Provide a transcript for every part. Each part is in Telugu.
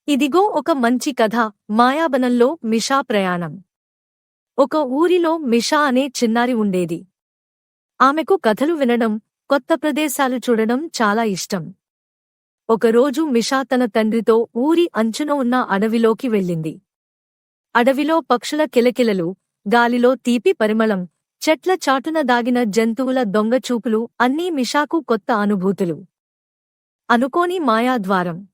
ఇదిగో ఒక మంచి కథ. మాయాబనంలో మిషా ప్రయాణం. ఒక ఊరిలో మిషా అనే చిన్నారి ఉండేది. ఆమెకు కథలు వినడం, కొత్త ప్రదేశాలు చూడడం చాలా ఇష్టం. ఒకరోజు మిషా తన తండ్రితో ఊరి అంచున ఉన్న అడవిలోకి వెళ్ళింది. అడవిలో పక్షుల కిలకిలలు, గాలిలో తీపి పరిమళం, చెట్ల చాటున దాగిన జంతువుల దొంగచూపులు అన్నీ మిషాకు కొత్త అనుభూతులు. అనుకోని మాయాద్వారం.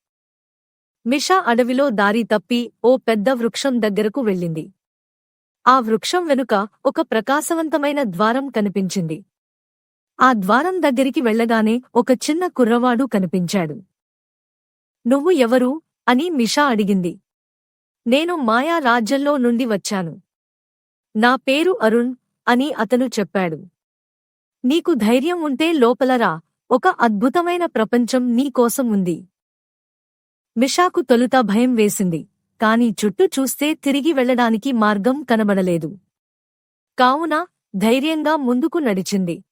మిషా అడవిలో దారి తప్పి ఓ పెద్ద వృక్షం దగ్గరకు వెళ్ళింది. ఆ వృక్షం వెనుక ఒక ప్రకాశవంతమైన ద్వారం కనిపించింది. ఆ ద్వారం దగ్గరికి వెళ్ళగానే ఒక చిన్న కుర్రవాడు కనిపించాడు. "నువ్వు ఎవరు?" అని మిషా అడిగింది. "నేను మాయా రాజ్యంలో నుండి వచ్చాను. నా పేరు అరుణ్" అని అతను చెప్పాడు. "నీకు ధైర్యం ఉంటే లోపల రా, ఒక అద్భుతమైన ప్రపంచం నీ కోసం ఉంది." మిషాకు తొలుత భయం వేసింది, కాని చుట్టూ చూస్తే తిరిగి వెళ్లడానికి మార్గం కనబడలేదు. కావున ధైర్యంగా ముందుకు నడిచింది.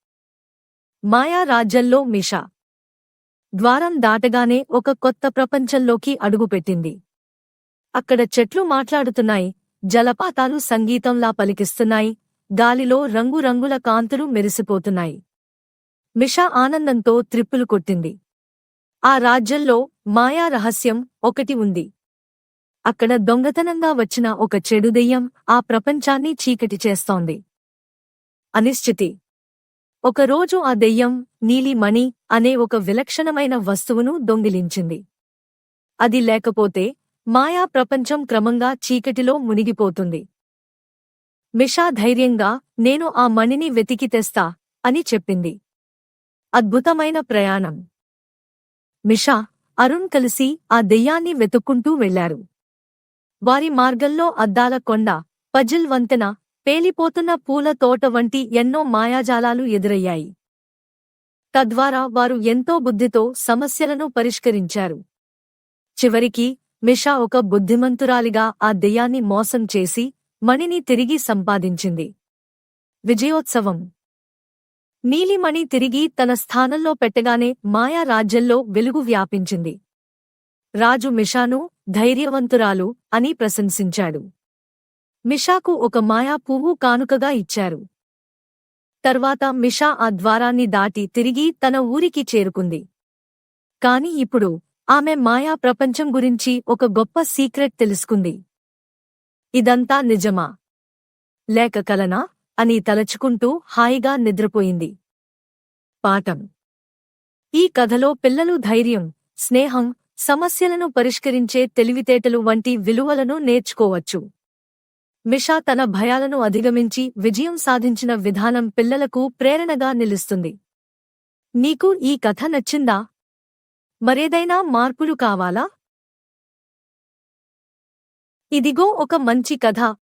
మాయా రాజ్యంలో మిషా ద్వారం దాటగానే ఒక కొత్త ప్రపంచంలోకి అడుగుపెట్టింది. అక్కడ చెట్లు మాట్లాడుతున్నాయి, జలపాతాలు సంగీతంలా పలికిస్తున్నాయి, గాలిలో రంగురంగుల కాంతులు మెరిసిపోతున్నాయి. మిషా ఆనందంతో త్రిప్పులు కొట్టింది. ఆ రాజ్యంలో మాయా రహస్యం ఒకటి ఉంది. అక్కడ దొంగతనంగా వచ్చిన ఒక చెడు దెయ్యం ఆ ప్రపంచాన్ని చీకటి చేస్తోంది. అనిశ్చితి. ఒకరోజు ఆ దెయ్యం నీలిమణి అనే ఒక విలక్షణమైన వస్తువును దొంగిలించింది. అది లేకపోతే మాయా ప్రపంచం క్రమంగా చీకటిలో మునిగిపోతుంది. మిషా ధైర్యంగా "నేను ఆ మణిని వెతికి తెస్తా" అని చెప్పింది. అద్భుతమైన ప్రయాణం. మిషా, అరుణ్ కలిసి ఆ దెయ్యాన్ని వెతుక్కుంటూ వెళ్లారు. వారి మార్గంలో అద్దాల కొండ, పజిల్ వంతెన, పేలిపోతున్న పూల తోట వంటి ఎన్నో మాయాజాలాలు ఎదురయ్యాయి. తద్వారా వారు ఎంతో బుద్ధితో సమస్యలను పరిష్కరించారు. చివరికి మిషా ఒక బుద్ధిమంతురాలిగా ఆ దెయ్యాన్ని మోసం చేసి మణిని తిరిగి సంపాదించింది. విజయోత్సవం. నీలిమణి తిరిగి తన స్థానంలో పెట్టగానే మాయా రాజ్యంలో వెలుగు వ్యాపించింది. రాజు మిషాను ధైర్యవంతురాలు అని ప్రశంసించాడు. మిషాకు ఒక మాయా పువ్వు కానుకగా ఇచ్చారు. తర్వాత మిషా ఆ ద్వారాన్ని దాటి తిరిగి తన ఊరికి చేరుకుంది. కాని ఇప్పుడు ఆమె మాయా ప్రపంచం గురించి ఒక గొప్ప సీక్రెట్ తెలుసుకుంది. ఇదంతా నిజమా, లేక కలనా అని తలచుకుంటూ హాయిగా నిద్రపోయింది. పాఠం. ఈ కథలో పిల్లలు ధైర్యం, స్నేహం, సమస్యలను పరిష్కరించే తెలివితేటలు వంటి విలువలను నేర్చుకోవచ్చు. మిషా తన భయాలను అధిగమించి విజయం సాధించిన విధానం పిల్లలకు ప్రేరణగా నిలుస్తుంది. నీకు ఈ కథ నచ్చిందా? మరేదైనా మార్పులు కావాలా? ఇదిగో ఒక మంచి కథ.